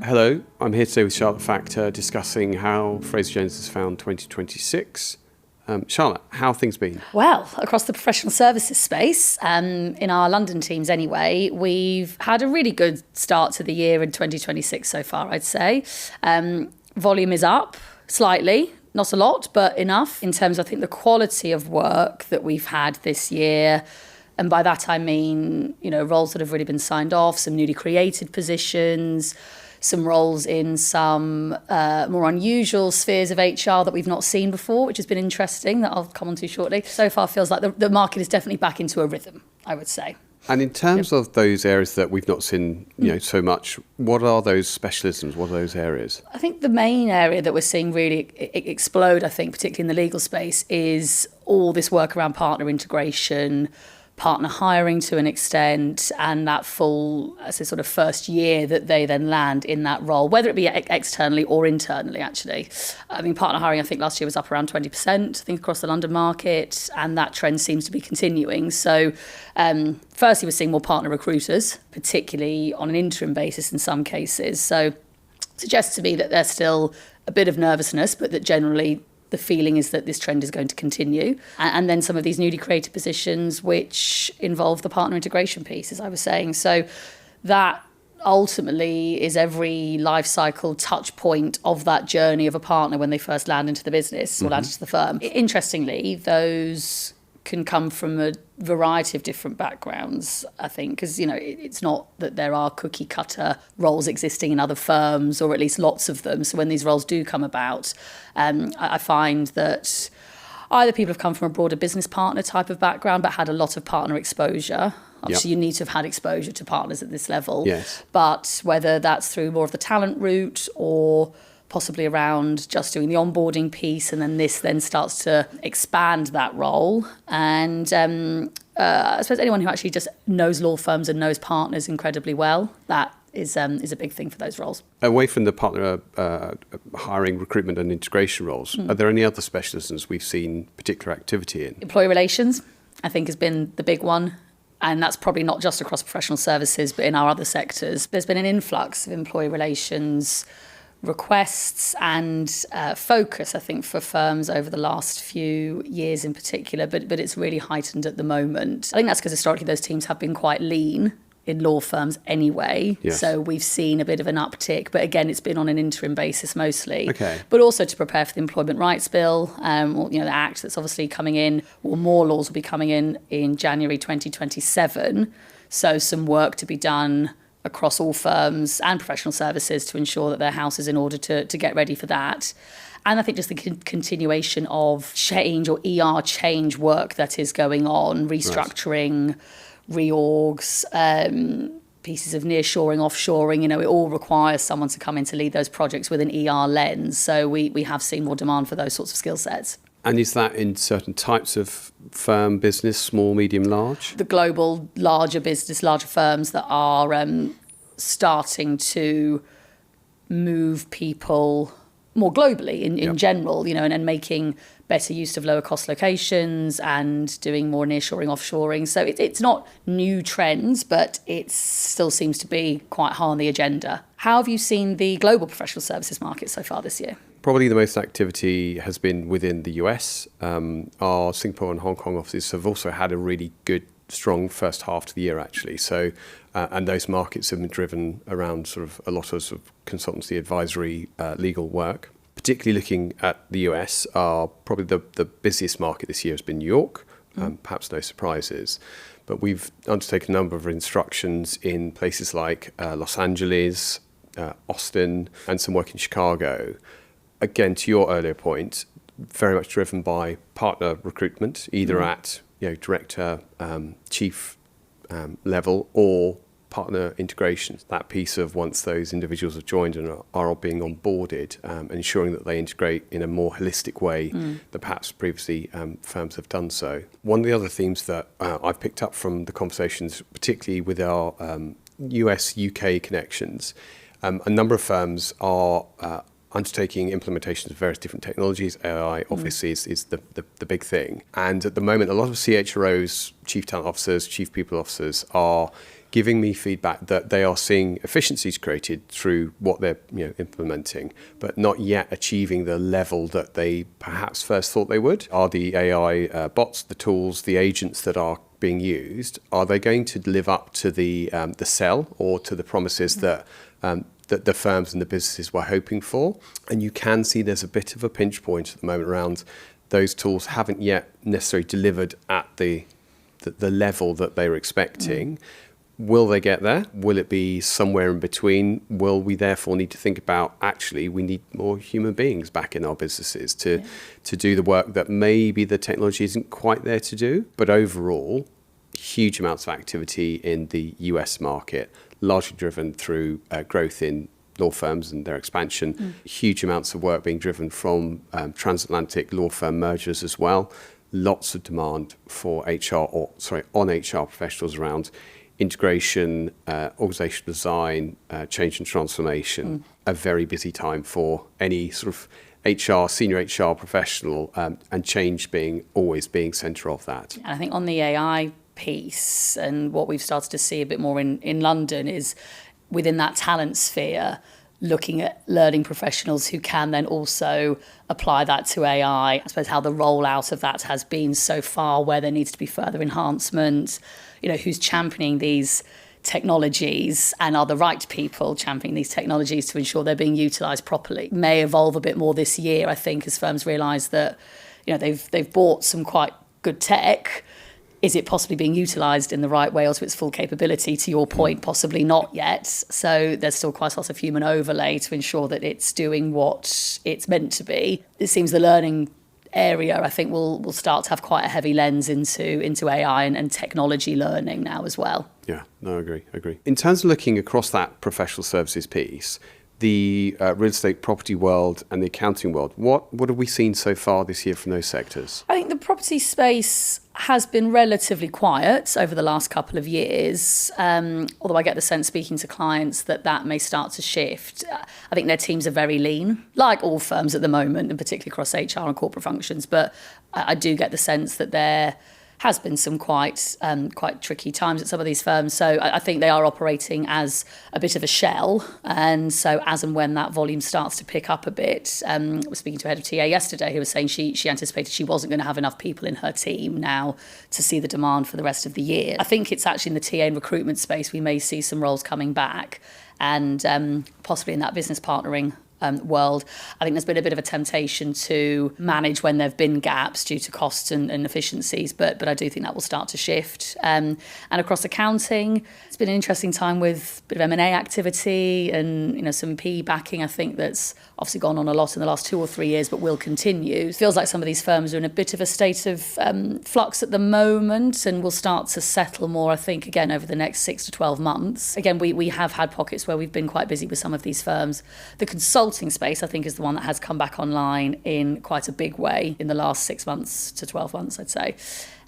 Hello, I'm here today with Charlotte Faktor discussing how Fraser Jones has found 2026. Charlotte, how have things been? Well, across the professional services space, in our London teams anyway, we've had a really good start to the year in 2026 so far, I'd say. Volume is up slightly, not a lot, but enough in terms of, I think, the quality of work that we've had this year. And by that I mean, roles that have really been signed off, some newly created positions, some roles in some more unusual spheres of HR that we've not seen before, which has been interesting, that I'll come on to shortly. So far feels like the market is definitely back into a rhythm, I would say. And in terms of those areas that we've not seen so much, what are those specialisms? What are those areas? I think the main area that we're seeing really explode, I think, particularly in the legal space, is all this work around partner integration, partner hiring to an extent, and that full sort of first year that they then land in that role, whether it be externally or internally, actually. I mean, partner hiring, I think last year was up around 20%, I think, across the London market, and that trend seems to be continuing. So firstly, we're seeing more partner recruiters, particularly on an interim basis in some cases. So it suggests to me that there's still a bit of nervousness, but that generally the feeling is that this trend is going to continue. And then some of these newly created positions which involve the partner integration piece, as I was saying. So that ultimately is every life cycle touch point of that journey of a partner when they first land into the business or land into the firm. Interestingly, those can come from a variety of different backgrounds, I think, because, it's not that there are cookie cutter roles existing in other firms, or at least lots of them. So when these roles do come about, I find that either people have come from a broader business partner type of background, but had a lot of partner exposure. Obviously, you need to have had exposure to partners at this level. Yes. But whether that's through more of the talent route or possibly around just doing the onboarding piece, and then this then starts to expand that role. And I suppose anyone who actually just knows law firms and knows partners incredibly well, that is a big thing for those roles. Away from the partner hiring, recruitment and integration roles, are there any other specialisms we've seen particular activity in? Employee relations, I think, has been the big one. And that's probably not just across professional services, but in our other sectors. There's been an influx of employee relations requests and focus, I think, for firms over the last few years in particular, but it's really heightened at the moment. I think that's because historically those teams have been quite lean in law firms anyway. Yes. So we've seen a bit of an uptick, but again, it's been on an interim basis mostly. Okay. But also to prepare for the Employment Rights Bill, or, the Act that's obviously coming in, or more laws will be coming in January 2027. So some work to be done across all firms and professional services to ensure that their house is in order to get ready for that. And I think just the continuation of change or ER change work that is going on, restructuring, reorgs, pieces of nearshoring, offshoring, it all requires someone to come in to lead those projects with an ER lens. So we have seen more demand for those sorts of skill sets. And is that in certain types of firm business, small, medium, large? The global, larger business, larger firms that are starting to move people more globally in general, and making better use of lower cost locations and doing more nearshoring, offshoring. So it's not new trends, but it still seems to be quite high on the agenda. How have you seen the global professional services market so far this year? Probably the most activity has been within the US. Our Singapore and Hong Kong offices have also had a really good, strong first half to the year, actually. So, and those markets have been driven around sort of a lot of consultancy, advisory, legal work. Particularly looking at the US, probably the busiest market this year has been New York. Perhaps no surprises. But we've undertaken a number of instructions in places like Los Angeles, Austin, and some work in Chicago. Again, to your earlier point, very much driven by partner recruitment, either at director, chief level, or partner integration. That piece of once those individuals have joined and are being onboarded, ensuring that they integrate in a more holistic way that perhaps previously firms have done so. One of the other themes that I've picked up from the conversations, particularly with our US-UK connections, a number of firms are undertaking implementations of various different technologies. AI obviously is the big thing. And at the moment, a lot of CHROs, chief talent officers, chief people officers, are giving me feedback that they are seeing efficiencies created through what they're implementing, but not yet achieving the level that they perhaps first thought they would. Are the AI bots, the tools, the agents that are being used, are they going to live up to the sell or to the promises that the firms and the businesses were hoping for? And you can see there's a bit of a pinch point at the moment around those tools haven't yet necessarily delivered at the level that they were expecting. Will they get there? Will it be somewhere in between? Will we therefore need to think about, actually, we need more human beings back in our businesses to do the work that maybe the technology isn't quite there to do? But overall, huge amounts of activity in the US market, largely driven through growth in law firms and their expansion. Huge amounts of work being driven from transatlantic law firm mergers as well. Lots of demand for on HR professionals around integration, organizational design, change and transformation. A very busy time for any sort of senior HR professional, and change always being centre of that. And I think on the AI piece, and what we've started to see a bit more in London is within that talent sphere, looking at learning professionals who can then also apply that to AI. I suppose how the rollout of that has been so far, where there needs to be further enhancement, who's championing these technologies and are the right people championing these technologies to ensure they're being utilised properly. May evolve a bit more this year, I think, as firms realise that they've bought some quite good tech. Is it possibly being utilised in the right way or to its full capability? To your point, possibly not yet. So there's still quite a lot of human overlay to ensure that it's doing what it's meant to be. It seems the learning area, I think, will start to have quite a heavy lens into AI and technology learning now as well. Yeah, no, I agree. In terms of looking across that professional services piece, the real estate property world and the accounting world, what have we seen so far this year from those sectors? I think the property space has been relatively quiet over the last couple of years, although I get the sense, speaking to clients, that may start to shift. I think their teams are very lean, like all firms at the moment, and particularly across HR and corporate functions, but I do get the sense that there has been some quite tricky times at some of these firms. So I think they are operating as a bit of a shell. And so as and when that volume starts to pick up a bit, I was speaking to a head of TA yesterday who was saying she anticipated she wasn't going to have enough people in her team now to see the demand for the rest of the year. I think it's actually in the TA and recruitment space we may see some roles coming back, and possibly in that business partnering world. I think there's been a bit of a temptation to manage when there have been gaps due to costs and efficiencies, but I do think that will start to shift. And across accounting, it's been an interesting time with a bit of M&A activity and some PE backing. I think that's obviously gone on a lot in the last 2 or 3 years, but will continue. It feels like some of these firms are in a bit of a state of flux at the moment, and will start to settle more, I think, again, over the next 6 to 12 months. Again, we have had pockets where we've been quite busy with some of these firms. The consulting space, I think, is the one that has come back online in quite a big way in the last 6 months to 12 months, I'd say.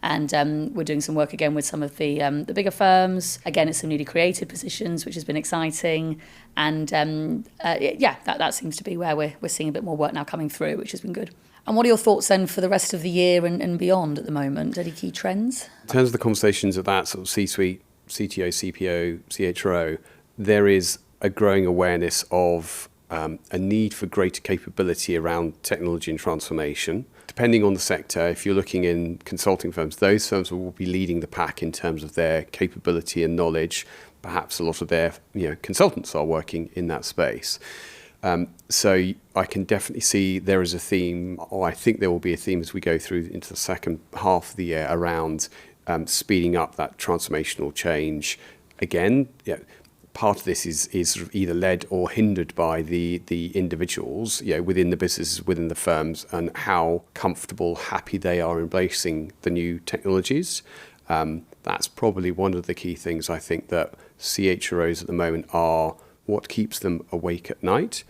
And we're doing some work again with some of the bigger firms. Again, it's some newly created positions, which has been exciting. And that seems to be where we're seeing a bit more work now coming through, which has been good. And what are your thoughts then for the rest of the year and beyond at the moment? Any key trends? In terms of the conversations at that sort of C-suite, CTO, CPO, CHRO, there is a growing awareness of a need for greater capability around technology and transformation. Depending on the sector, if you're looking in consulting firms, those firms will be leading the pack in terms of their capability and knowledge. Perhaps a lot of their consultants are working in that space. So I can definitely see there is a theme, or I think there will be a theme as we go through into the second half of the year around speeding up that transformational change. Again, part of this is sort of either led or hindered by the individuals, within the businesses, within the firms, and how comfortable, happy they are embracing the new technologies. That's probably one of the key things I think that CHROs at the moment are what keeps them awake at night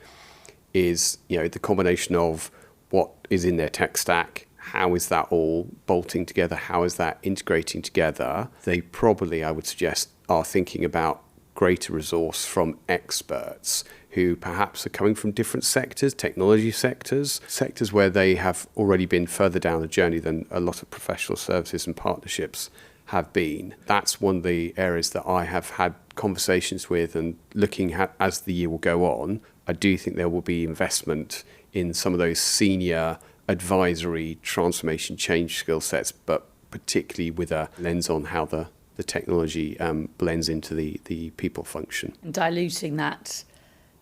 is, the combination of what is in their tech stack, how is that all bolting together, how is that integrating together. They probably, I would suggest, are thinking about greater resource from experts who perhaps are coming from different sectors, technology sectors where they have already been further down the journey than a lot of professional services and partnerships have been. That's one of the areas that I have had conversations with, and looking at as the year will go on, I do think there will be investment in some of those senior advisory transformation change skill sets, but particularly with a lens on how the technology blends into the people function. And diluting that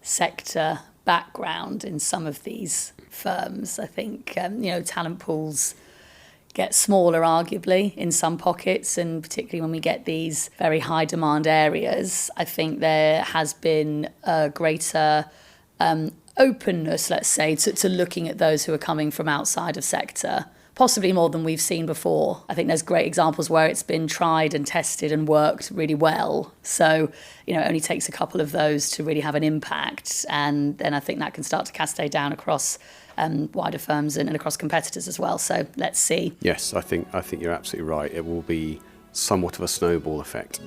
sector background in some of these firms, I think, talent pools get smaller, arguably, in some pockets, and particularly when we get these very high demand areas, I think there has been a greater openness, let's say, to looking at those who are coming from outside of sector, possibly more than we've seen before. I think there's great examples where it's been tried and tested and worked really well. So, it only takes a couple of those to really have an impact. And then I think that can start to cascade down across wider firms and across competitors as well. So let's see. Yes, I think you're absolutely right. It will be somewhat of a snowball effect.